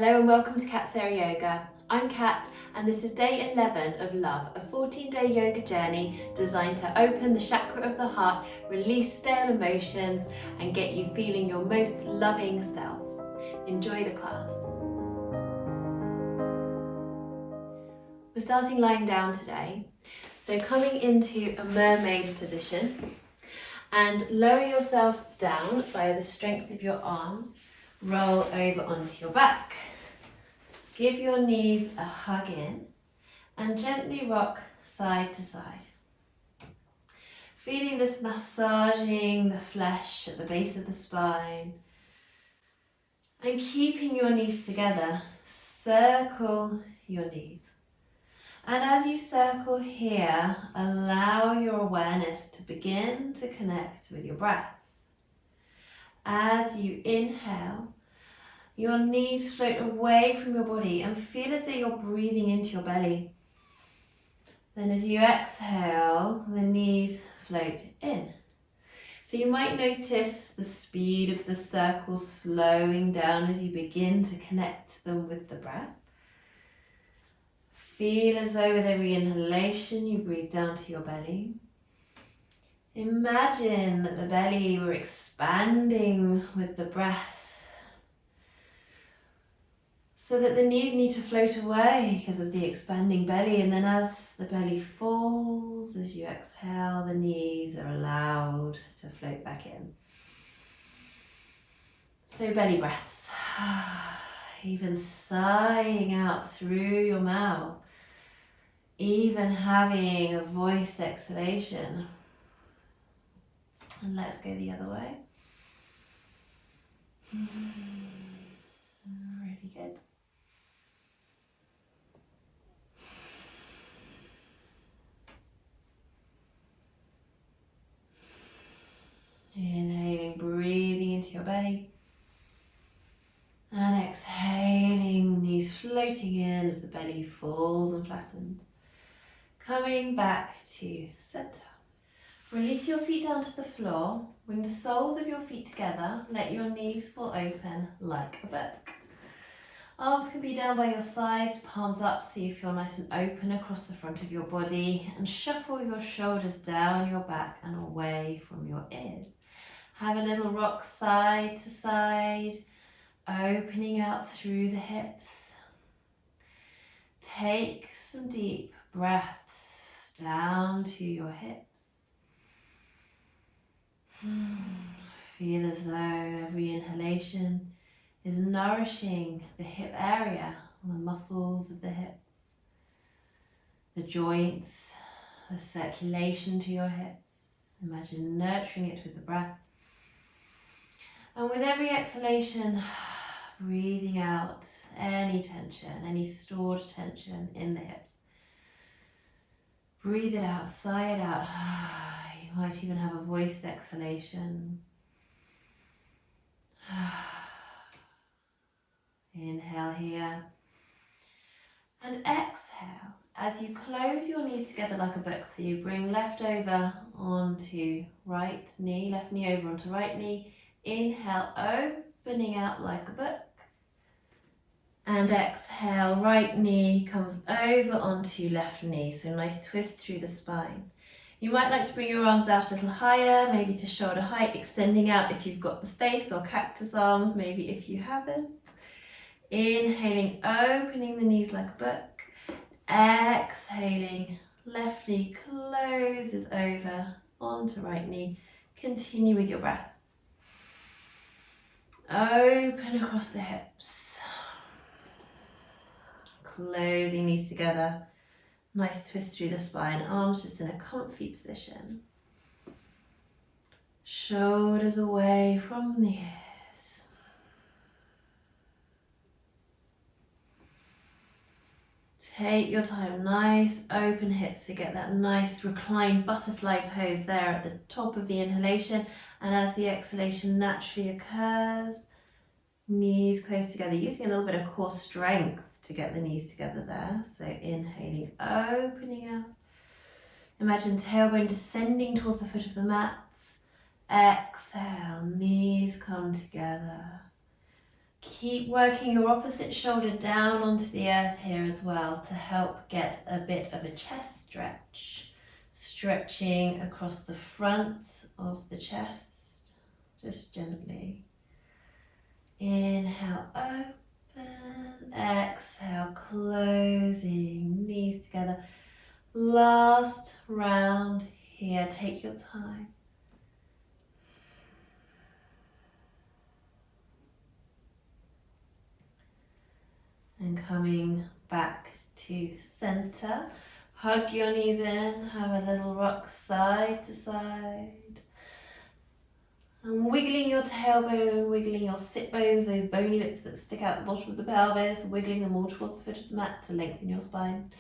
Hello and welcome to Kat Sarah Yoga. I'm Kat and this is day 11 of Love, a 14-day yoga journey designed to open the chakra of the heart, release stale emotions and get you feeling your most loving self. Enjoy the class. We're starting lying down today, so coming into a mermaid position and lower yourself down via the strength of your arms. Roll over onto your back. Give your knees a hug in and gently rock side to side. Feeling this massaging the flesh at the base of the spine. And keeping your knees together, circle your knees. And as you circle here, allow your awareness to begin to connect with your breath. As you inhale, your knees float away from your body and feel as though you're breathing into your belly. Then as you exhale, the knees float in. So you might notice the speed of the circles slowing down as you begin to connect them with the breath. Feel as though with every inhalation you breathe down to your belly. Imagine that the belly were expanding with the breath, so that the knees need to float away because of the expanding belly, and then as the belly falls, as you exhale, the knees are allowed to float back in. So belly breaths, even sighing out through your mouth, even having a voiced exhalation. And let's go the other way. Really good. Inhaling, breathing into your belly. And exhaling, knees floating in as the belly falls and flattens. Coming back to center. Release your feet down to the floor. Bring the soles of your feet together. Let your knees fall open like a book. Arms can be down by your sides, palms up so you feel nice and open across the front of your body. And shuffle your shoulders down your back and away from your ears. Have a little rock side to side, opening out through the hips. Take some deep breaths down to your hips. Feel as though every inhalation is nourishing the hip area, the muscles of the hips, the joints, the circulation to your hips. Imagine nurturing it with the breath. And with every exhalation, breathing out any tension, any stored tension in the hips. Breathe it out, sigh it out. You might even have a voiced exhalation. Inhale here. And exhale as you close your knees together like a book. So you bring left over onto right knee, left knee over onto right knee. Inhale, opening out like a book. And exhale, right knee comes over onto left knee. So nice twist through the spine. You might like to bring your arms out a little higher, maybe to shoulder height, extending out if you've got the space, or cactus arms, maybe if you haven't. Inhaling, opening the knees like a book. Exhaling, left knee closes over onto right knee. Continue with your breath. Open across the hips. Closing knees together. Nice twist through the spine, arms just in a comfy position. Shoulders away from the ears. Take your time, nice open hips to get that nice reclined butterfly pose there at the top of the inhalation. And as the exhalation naturally occurs, knees close together, using a little bit of core strength to get the knees together there. So inhaling, opening out. Imagine tailbone descending towards the foot of the mat. Exhale, knees come together. Keep working your opposite shoulder down onto the earth here as well to help get a bit of a chest stretch. Stretching across the front of the chest, just gently. Inhale, open. Exhale, closing, knees together. Last round here, take your time. And coming back to center, hug your knees in, have a little rock side to side. And wiggling your tailbone, wiggling your sit bones, those bony bits that stick out the bottom of the pelvis, wiggling them all towards the foot of the mat to lengthen your spine.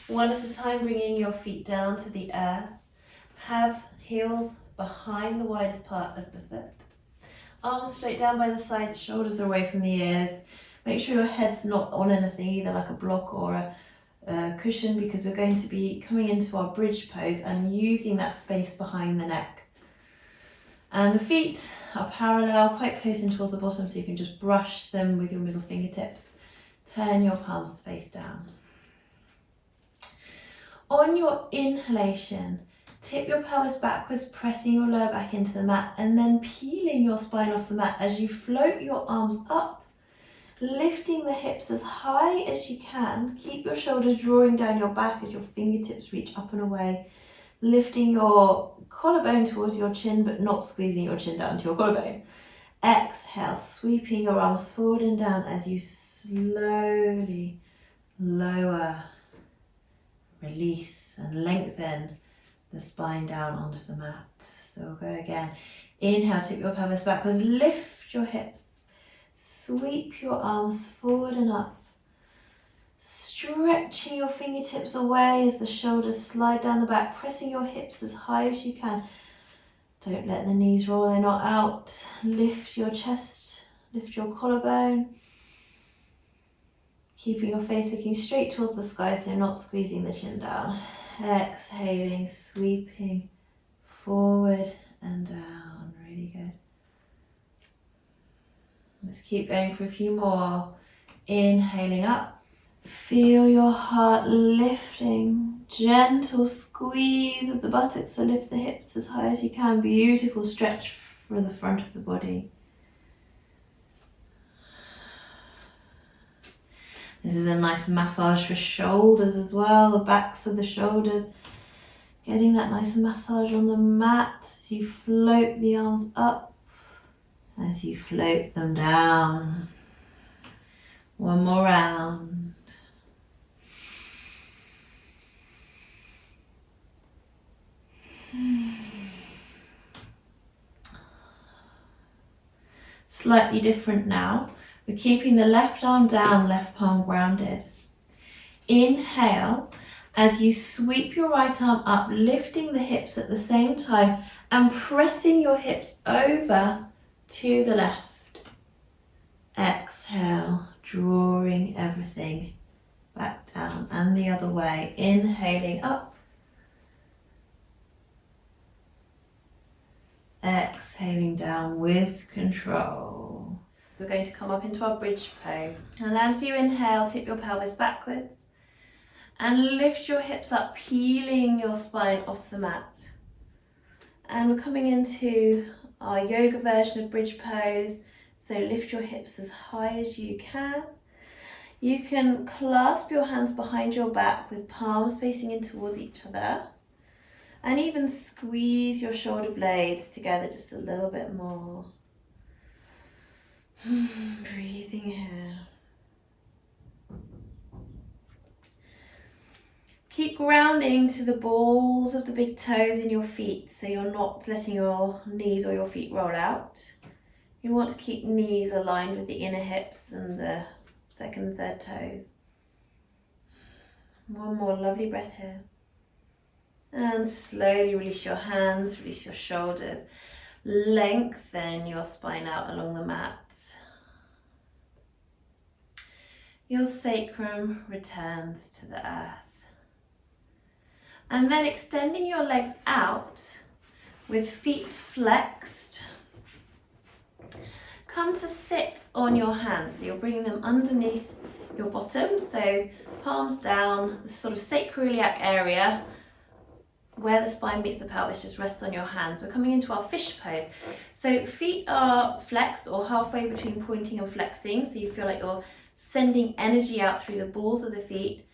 One at a time, bringing your feet down to the earth. Have heels behind the widest part of the foot. Arms straight down by the sides, shoulders away from the ears. Make sure your head's not on anything, either like a block or a cushion, because we're going to be coming into our bridge pose and using that space behind the neck. And the feet are parallel, quite close in towards the bottom, so you can just brush them with your middle fingertips. Turn your palms face down. On your inhalation, tip your pelvis backwards, pressing your lower back into the mat, and then peeling your spine off the mat as you float your arms up, lifting the hips as high as you can. Keep your shoulders drawing down your back as your fingertips reach up and away. Lifting your collarbone towards your chin, but not squeezing your chin down to your collarbone. Exhale, sweeping your arms forward and down as you slowly lower, release and lengthen the spine down onto the mat. So we'll go again. Inhale, tip your pelvis backwards, lift your hips, sweep your arms forward and up, stretching your fingertips away as the shoulders slide down the back, pressing your hips as high as you can. Don't let the knees roll, they're not out. Lift your chest, lift your collarbone. Keeping your face looking straight towards the sky, so not squeezing the chin down. Exhaling, sweeping forward and down. Really good. Let's keep going for a few more. Inhaling up. Feel your heart lifting. Gentle squeeze of the buttocks to lift the hips as high as you can. Beautiful stretch for the front of the body. This is a nice massage for shoulders as well, the backs of the shoulders. Getting that nice massage on the mat as you float the arms up, as you float them down. One more round. Slightly different now. We're keeping the left arm down, left palm grounded. Inhale as you sweep your right arm up, lifting the hips at the same time and pressing your hips over to the left. Exhale, drawing everything back down and the other way. Inhaling up. Exhaling down with control. We're going to come up into our bridge pose. And as you inhale, tip your pelvis backwards and lift your hips up, peeling your spine off the mat. And we're coming into our yoga version of bridge pose. So lift your hips as high as you can. You can clasp your hands behind your back with palms facing in towards each other. And even squeeze your shoulder blades together just a little bit more. Breathing here. Keep grounding to the balls of the big toes in your feet, so you're not letting your knees or your feet roll out. You want to keep knees aligned with the inner hips and the second and third toes. One more lovely breath here. And slowly release your hands, release your shoulders. Lengthen your spine out along the mat. Your sacrum returns to the earth. And then extending your legs out with feet flexed. come to sit on your hands. So you're bringing them underneath your bottom, so palms down, the sort of sacroiliac area where the spine meets the pelvis, just rest on your hands. We're coming into our fish pose. So feet are flexed or halfway between pointing and flexing, so you feel like you're sending energy out through the balls of the feet,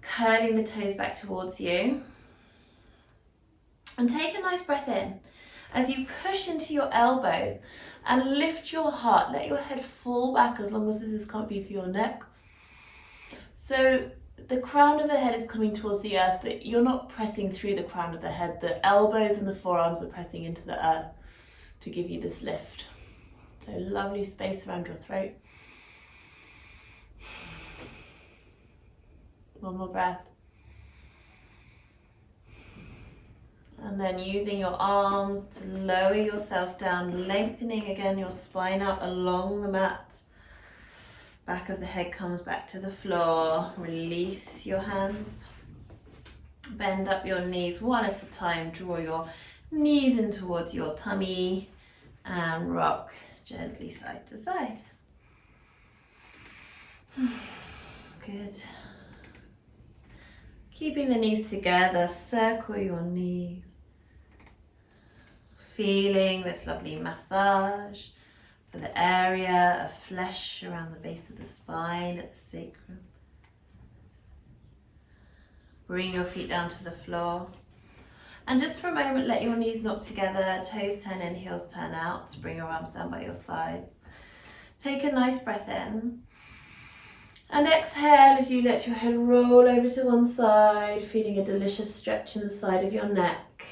curling the toes back towards you. And take a nice breath in as you push into your elbows and lift your heart. Let your head fall back as long as this is comfy for your neck. So the crown of the head is coming towards the earth, but you're not pressing through the crown of the head. The elbows and the forearms are pressing into the earth to give you this lift. So lovely space around your throat. One more breath. And then using your arms to lower yourself down, lengthening again your spine out along the mat. Back of the head comes back to the floor. Release your hands. Bend up your knees one at a time. Draw your knees in towards your tummy and rock gently side to side. Good. Keeping the knees together, circle your knees. Feeling this lovely massage for the area of flesh around the base of the spine at the sacrum. Bring your feet down to the floor. And just for a moment, let your knees knock together, toes turn in, heels turn out. Bring your arms down by your sides. Take a nice breath in. And exhale as you let your head roll over to one side, feeling a delicious stretch in the side of your neck.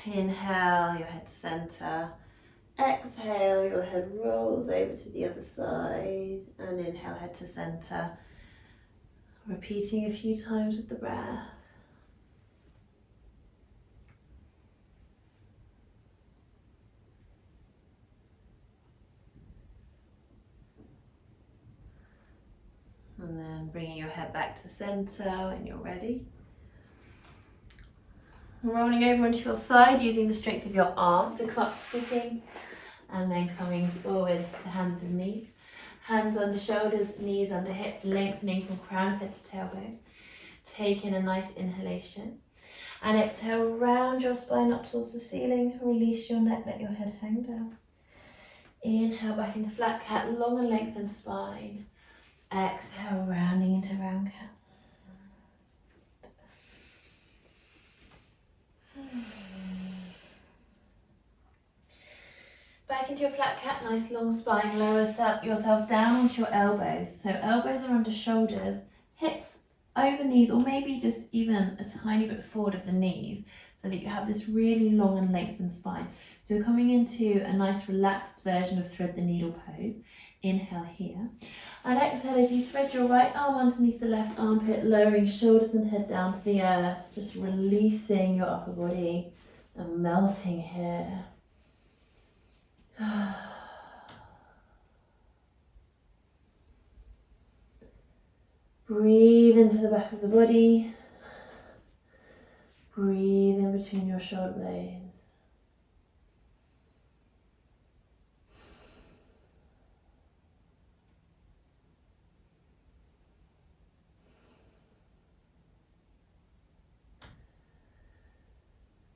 Inhale, your head to center. Exhale, your head rolls over to the other side. And inhale, head to center. Repeating a few times with the breath. And then bringing your head back to center when you're ready. Rolling over onto your side using the strength of your arms to come up to sitting. And then coming forward to hands and knees. Hands under shoulders, knees under hips, lengthening from crown of head to tailbone. Take in a nice inhalation. And exhale, round your spine up towards the ceiling. Release your neck, let your head hang down. Inhale back into flat cat, long and lengthened spine. Exhale, rounding into round cat. Back into your flat cat, nice long spine. Lower yourself down onto your elbows. So elbows are under shoulders, hips over knees, or maybe just even a tiny bit forward of the knees, so that you have this really long and lengthened spine. So we're coming into a nice relaxed version of thread the needle pose. Inhale here. And exhale as you thread your right arm underneath the left armpit, lowering shoulders and head down to the earth, just releasing your upper body and melting here. Breathe into the back of the body. Breathe in between your shoulder blades.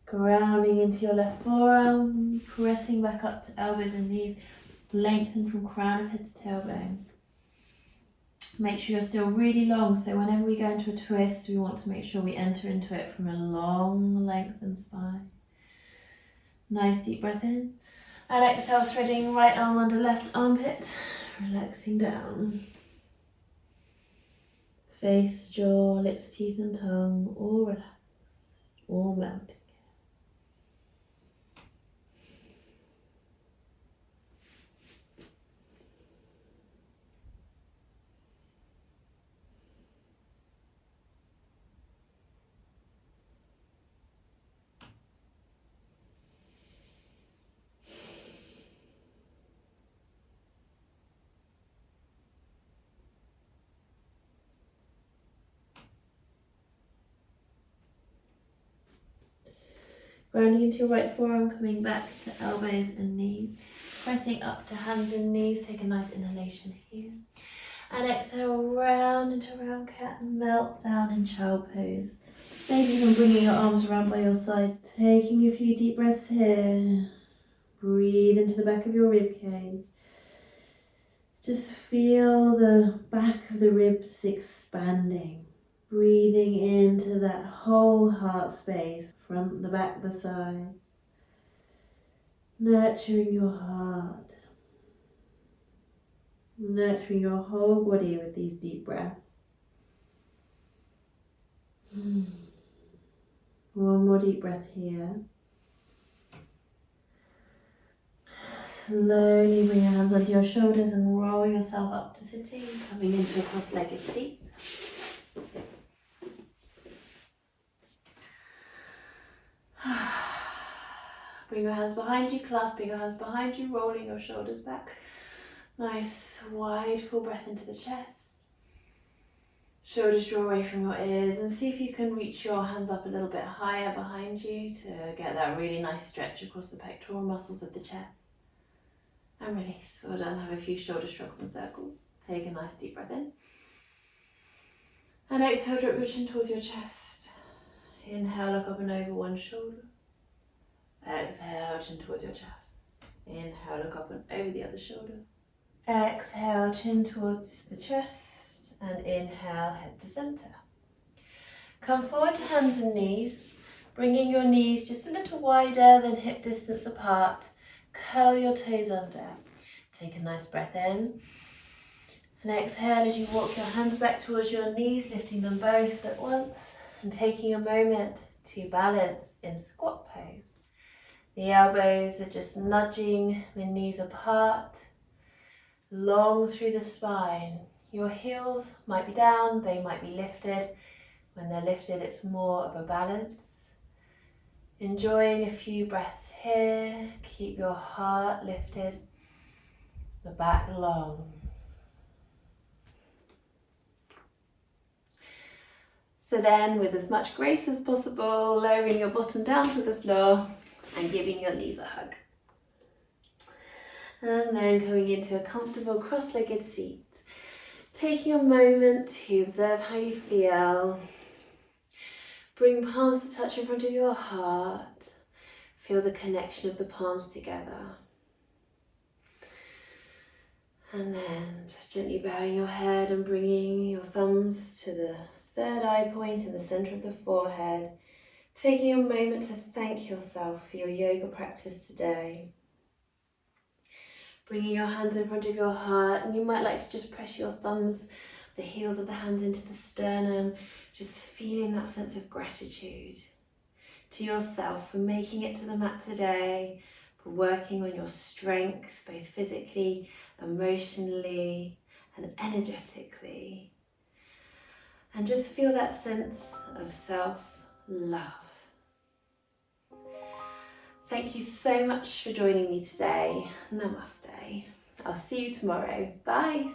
Grounding into your left forearm, pressing back up to elbows and knees, lengthen from crown of head to tailbone. Make sure you're still really long, so whenever we go into a twist, we want to make sure we enter into it from a long, lengthened spine. Nice deep breath in. And exhale, threading right arm under left armpit, relaxing down. Face, jaw, lips, teeth and tongue, all relaxed, all melting. Grounding into your right forearm, coming back to elbows and knees. pressing up to hands and knees. Take a nice inhalation here. And exhale round into round cat and melt down in child pose. Maybe even bringing your arms around by your sides. Taking a few deep breaths here. Breathe into the back of your rib cage. Just feel the back of the ribs expanding. Breathing into that whole heart space, front, the back, the sides. Nurturing your heart. Nurturing your whole body with these deep breaths. One more deep breath here. Slowly bring your hands onto your shoulders and roll yourself up to sitting, coming into a cross-legged seat. Bring your hands behind you, clasping your hands behind you, rolling your shoulders back. Nice wide full breath into the chest. Shoulders draw away from your ears, and see if you can reach your hands up a little bit higher behind you to get that really nice stretch across the pectoral muscles of the chest. And release. Well done. Have a few shoulder shrugs and circles. Take a nice deep breath in. And exhale, drop your chin towards your chest. Inhale, look up and over one shoulder. Exhale, chin towards your chest. Inhale, look up and over the other shoulder. Exhale, chin towards the chest. And inhale, head to center. Come forward to hands and knees, bringing your knees just a little wider than hip distance apart. Curl your toes under. Take a nice breath in. And exhale as you walk your hands back towards your knees, lifting them both at once and taking a moment to balance in squat pose. The elbows are just nudging the knees apart, long through the spine. Your heels might be down, they might be lifted. When they're lifted, it's more of a balance. Enjoying a few breaths here. Keep your heart lifted, the back long. So then, with as much grace as possible, lowering your bottom down to the floor and giving your knees a hug. And then coming into a comfortable cross-legged seat. Taking a moment to observe how you feel. Bring palms to touch in front of your heart. Feel the connection of the palms together. And then just gently bowing your head and bringing your thumbs to the third eye point in the center of the forehead. Taking a moment to thank yourself for your yoga practice today. Bringing your hands in front of your heart, and you might like to just press your thumbs, the heels of the hands into the sternum, just feeling that sense of gratitude to yourself for making it to the mat today, for working on your strength, both physically, emotionally, and energetically. And just feel that sense of self-love. Thank you so much for joining me today. Namaste. I'll see you tomorrow. Bye.